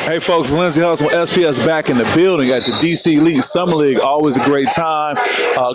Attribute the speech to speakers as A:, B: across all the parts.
A: Hey folks, Lindsey Hudson with SPS back in the building at the DC Elite Summer League. Always a great time.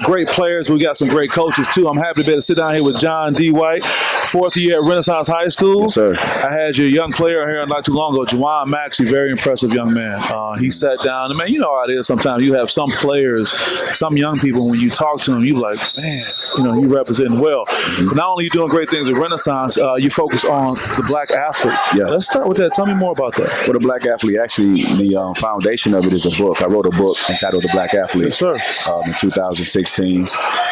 A: Great players. We got some great coaches too. I'm happy to be able to sit down here with John D. White, fourth year at Renaissance High School.
B: Yes, sir.
A: I had your young player here not too long ago, Juwan Maxey, very impressive young man. He sat down, and man, you know how it is sometimes. You have some players, some young people, when you talk to them, you like, man, you know, you representing well. But not only are you doing great things at Renaissance, you focus on the black athlete.
B: Yeah.
A: Let's start with that. Tell me more about that.
B: For the black athlete, actually, the foundation of it is a book. I wrote a book entitled The Black Athlete.
A: Yes, sir.
B: In 2016.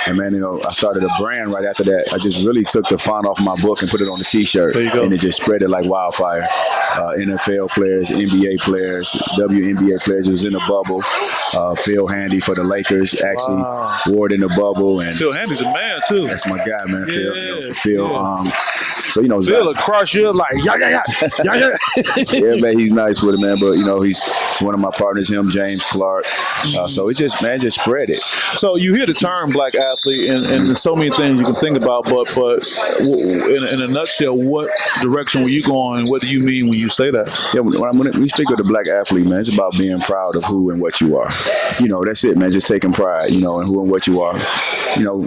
B: And man, you know, I started a brand right after that. I just really took the font off my book and put it on a t-shirt.
A: There you go.
B: And it just spread it like wildfire. NFL players, NBA players, WNBA players. It was in the bubble. Phil Handy for the Lakers actually wore it in the bubble. And
A: Phil Handy's a man too.
B: that's my guy, man.
A: Yeah,
B: Phil.
A: yeah.
B: So, you know,
A: Phil across you like, yeah.
B: yeah, man, he's nice with it, man. But, you know, he's one of my partners, him, James Clark. So it just, man, just spread it.
A: So you hear the term black athlete, and there's so many things you can think about, but in a nutshell, what direction were you going? What do you mean when you say that?
B: Yeah, when we speak of the black athlete, man, it's about being proud of who and what you are. You know, that's it, man, just taking pride, you know, in who and what you are. You know,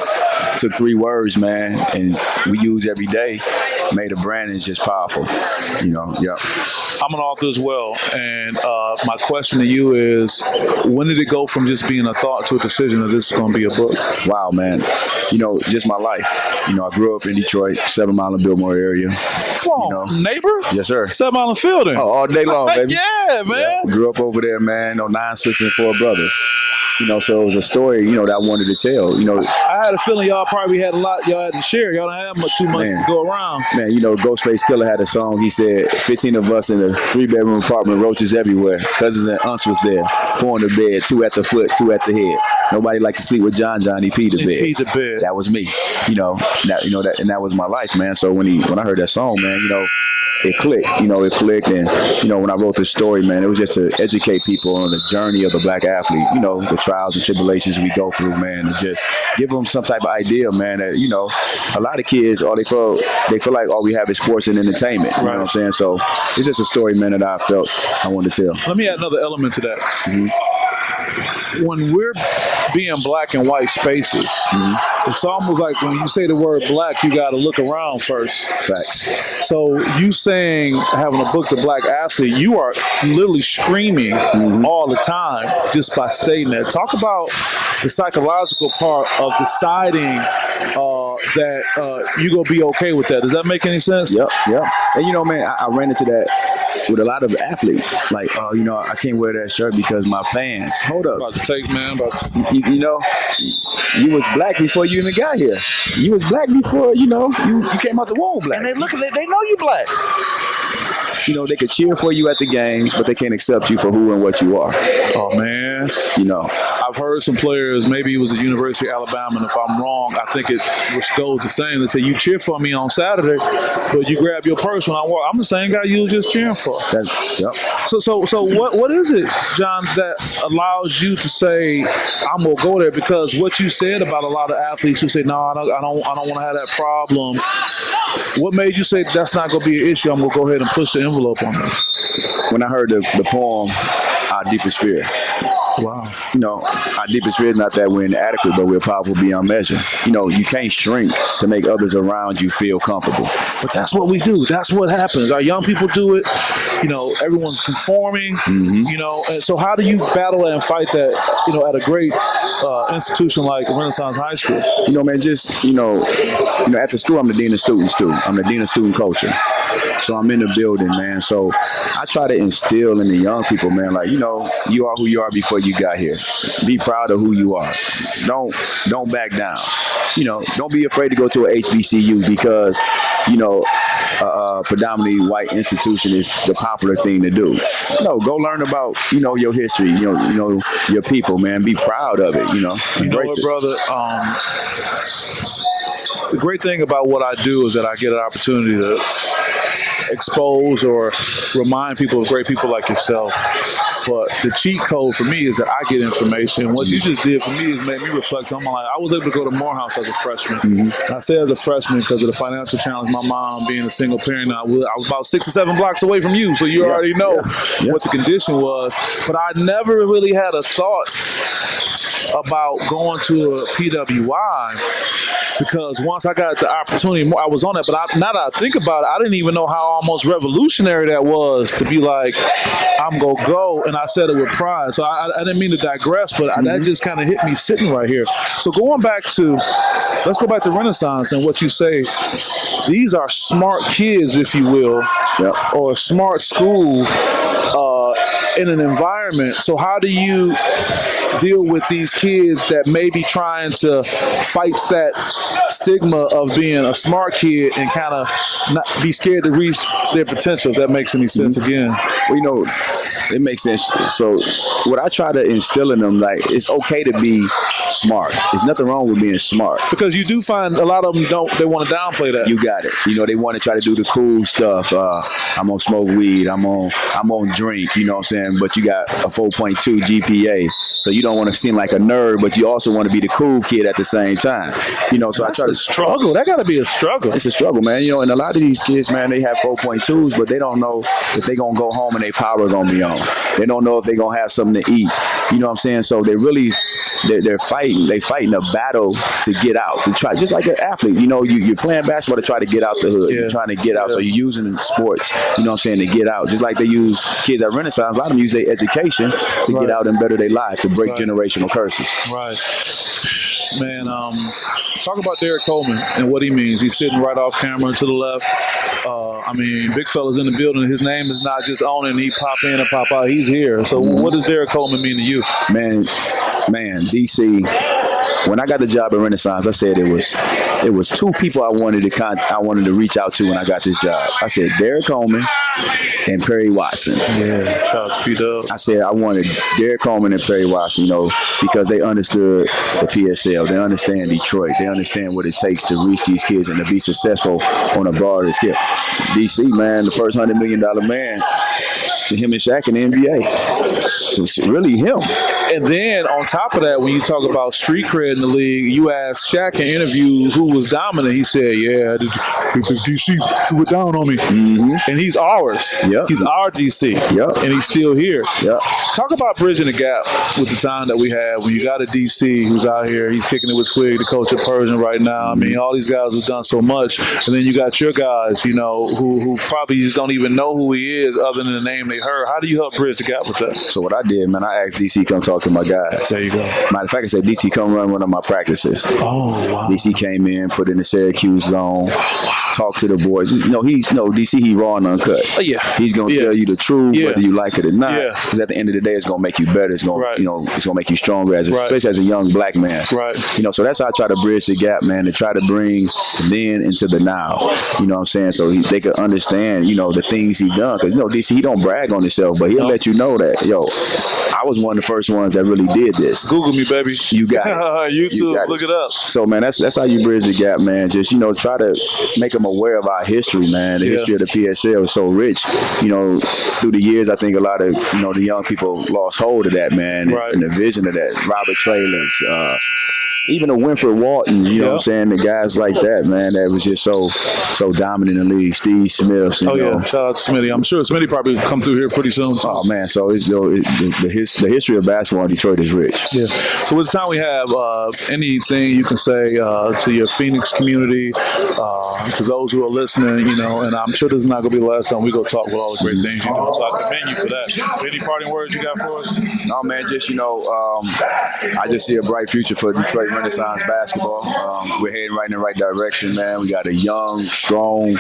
B: took 3 words, man, and we use every day. Made a brand is just powerful, you know. Yeah.
A: I'm an author as well, and my question to you is, when did it go from just being a thought to a decision that this is going to be a book?
B: Wow, man. You know, just my life. You know, I grew up in Detroit, 7 Mile and Biltmore area.
A: Come on,
B: you know.
A: neighbor?
B: Yes, sir.
A: 7 Mile and Fielding.
B: Oh, all day long, baby.
A: Yeah, man.
B: Yeah. Grew up over there, man. 9 sisters and 4 brothers. You know, so it was a story, you know, that I wanted to tell. You know,
A: I had a feeling y'all probably had a lot y'all had to share. Y'all don't have too much to go around.
B: Man, you know, Ghostface Killer had a song. He said, 15 of us in a 3-bedroom apartment, roaches everywhere. Cousins and aunts was there. 4 in the bed, 2 at the foot, 2 at the head. Nobody liked to sleep with John. He peed the bed.
A: He peed the bed.
B: That was me. You know, that was my life, man. So when I heard that song, man, you know, it clicked. You know, it clicked. And, you know, when I wrote this story, man, it was just to educate people on the journey of the black athlete, you know, the trials and tribulations we go through, man, and just give them some type of idea, man, that, you know, a lot of kids, they feel like all we have is sports and entertainment. You know what I'm saying? So it's just a story, man, that I felt I wanted to tell.
A: Let me add another element to that. Mm-hmm. When we're being black and white spaces, it's almost like when you say the word black, you got to look around first.
B: Facts.
A: So you saying having a book, The Black Athlete, you are literally screaming all the time just by stating that. Talk about the psychological part of deciding that you're going to be okay with that. Does that make any sense?
B: Yep. And, you know, man, I ran into that with a lot of athletes. Like, you know, I can't wear that shirt because my fans. Hold up.
A: About to take, man.
B: You know, you was black before you even got here. You was black before, you know, you came out the womb black.
A: And they know you black.
B: You know, they could cheer for you at the games, but they can't accept you for who and what you are.
A: Oh, man.
B: You know.
A: I've heard some players, maybe it was at University of Alabama, and if I'm wrong, I think it goes the same. They say, you cheer for me on Saturday, but you grab your purse when I walk. I'm the same guy you was just cheering for.
B: Yep.
A: So what is it, John, that allows you to say, I'm going to go there? Because what you said about a lot of athletes who say, no, I don't want to have that problem. What made you say that's not going to be an issue? I'm going to go ahead and push the envelope on this.
B: When I heard the poem, Our Deepest Fear.
A: Wow.
B: You know, our deepest fear is not that we're inadequate, but we're powerful beyond measure. You know, you can't shrink to make others around you feel comfortable.
A: But that's what we do. That's what happens. Our young people do it. You know, everyone's conforming, you know. And so how do you battle and fight that, you know, at a great institution like Renaissance High School?
B: You know, man, just, you know, at the school, I'm the dean of students, too. I'm the dean of student culture. So I'm in the building, man. So I try to instill in the young people, man, like, you know, you are who you are before you got here. Be proud of who you are. Don't back down. You know, don't be afraid to go to a HBCU because, you know, predominantly white institution is the popular thing to do. No, go learn about, you know, your history, you know, your people, man. Be proud of it, you know.
A: You know what, brother? The great thing about what I do is that I get an opportunity to expose or remind people of great people like yourself But the cheat code for me is that I get information. What you just did for me is made me reflect on my life. I was able to go to Morehouse as a freshman. I say as a freshman because of the financial challenge. My mom being a single parent, I was about 6 or 7 blocks away from you, so you already know what the condition was. But I never really had a thought about going to a PWI because once I got the opportunity, I was on it. But now that I think about it, I didn't even know how almost revolutionary that was to be like, I'm going to go. And I said it with pride. So I didn't mean to digress, but that just kind of hit me sitting right here. So let's go back to Renaissance and what you say. These are smart kids, if you will, or a smart school in an environment. So how do you deal with these kids that may be trying to fight that stigma of being a smart kid and kind of not be scared to reach their potential, if that makes any sense again?
B: Well, it makes sense. So what I try to instill in them, like, it's okay to be smart. There's nothing wrong with being smart.
A: Because you do find a lot of them they want to downplay that.
B: You got it. They want to try to do the cool stuff. I'm gonna smoke weed. I'm on drink. You know what I'm saying? But you got a 4.2 GPA, so you don't want to seem like a nerd, but you also want to be the cool kid at the same time. So
A: That's I try to struggle. That got to be a struggle.
B: It's a struggle, man. And a lot of these kids, man, they have 4.2s, but they don't know if they're gonna go home and their power gonna be on. They don't know if they're gonna have something to eat. You know what I'm saying? So they're fighting. They fighting a battle to get out. To try, just like an athlete. You're playing basketball to try to get out the hood. You're trying to get out. So you're using sports, you know what I'm saying, to get out. Just like they use kids at Renaissance, a lot of them use their education to get out and better their lives, to break generational curses.
A: Right. Man, talk about Derek Coleman and what he means. He's sitting right off camera to the left. Big fella's in the building. His name is not just on it and he pop in and pop out. He's here. So what does Derek Coleman mean to you?
B: Man, DC, when I got the job at Renaissance, I said it was 2 people I wanted to reach out to when I got this job. I said Derek Coleman and Perry Watson.
A: Yeah, shout out to P-Dub.
B: I said I wanted Derek Coleman and Perry Watson, because they understood the PSL. They understand Detroit. They understand what it takes to reach these kids and to be successful on a broader scale. DC, man, the first $100 million man, him and Shaq in the NBA. It was really him.
A: And then on top of that, when you talk about street cred in the league, you ask Shaq in interviews who was dominant. He said, "Yeah, DC threw it down on me," and he's ours.
B: Yep.
A: He's our DC, and he's still here. Talk about bridging the gap with the time that we have when you got a DC who's out here. He's kicking it with Twig, the coach at Persian right now. All these guys have done so much, and then you got your guys, who probably just don't even know who he is other than the name they heard. How do you help bridge the gap with that?
B: So what I did, man, I asked DC come talk to my guys.
A: There you go.
B: Matter of fact, I said DC come run one of my practices.
A: Oh wow.
B: DC came in, put in the Syracuse zone, talk to the boys. DC, he raw and uncut. He's gonna tell you the truth, whether you like it or not. Because at the end of the day, it's gonna make you better. It's gonna, it's gonna make you stronger especially as a young black man.
A: Right.
B: So that's how I try to bridge the gap, man. To try to bring the then into the now. You know what I'm saying? So they could understand, the things he done. Because DC, he don't brag on himself, but he'll let you know that, I was one of the first ones that really did this.
A: Google me, baby.
B: You got it.
A: YouTube, look it up.
B: So, man, that's how you bridge the gap, man. Just, try to make them aware of our history, man. The history of the PSL is so rich. Through the years, I think a lot of, the young people lost hold of that, man, and the vision of that. Robert Traylors, even the Winfred Walton, you know what I'm saying? The guys like that, man, that was just so dominant in the league. Steve Smith.
A: Shout out to Smitty. I'm sure Smitty probably come through here pretty soon.
B: Oh, man, so it's the history of basketball in Detroit is rich.
A: Yeah. So with the time we have, anything you can say to your Phoenix community, to those who are listening, and I'm sure this is not going to be the last time we go talk with all the great things you do. So I commend you for that. Any parting words you got for us?
B: No, man, just, I just see a bright future for Detroit Renaissance basketball. We're heading right in the right direction, man. We got a young, strong,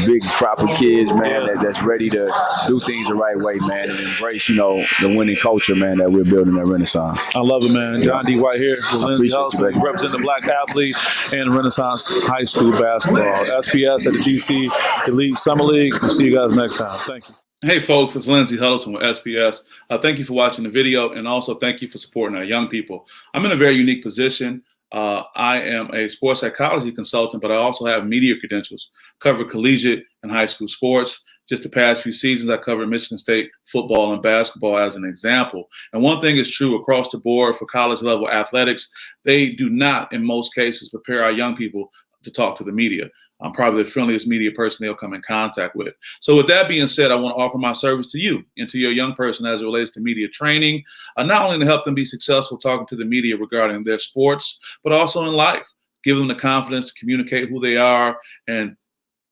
B: big crop of kids, man, that's ready to do things the right way, man, and embrace, the winning culture, man, that we're building at Renaissance.
A: I love it, man. John D. White here with Lindsey Hudson, representing the black athlete and Renaissance High School basketball. SPS at the DC Elite Summer League. We'll see you guys next time. Thank you. Hey folks, it's Lindsey Huddleston with SPS. Thank you for watching the video, and also thank you for supporting our young people. I'm in a very unique position. I am a sports psychology consultant, but I also have media credentials, cover collegiate and high school sports. just the past few seasons, I covered Michigan State football and basketball as an example. And one thing is true across the board for college level athletics, they do not, in most cases, prepare our young people to talk to the media. I'm probably the friendliest media person they'll come in contact with. So with that being said, I want to offer my service to you and to your young person as it relates to media training, not only to help them be successful talking to the media regarding their sports, but also in life. Give them the confidence to communicate who they are and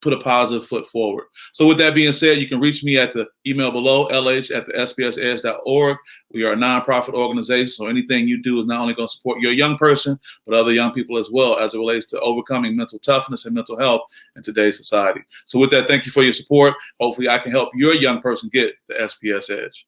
A: put a positive foot forward. So with that being said, you can reach me at the email below, lh@thespsedge.org. We are a nonprofit organization, so anything you do is not only going to support your young person, but other young people as well as it relates to overcoming mental toughness and mental health in today's society. So with that, thank you for your support. Hopefully I can help your young person get the SPS Edge.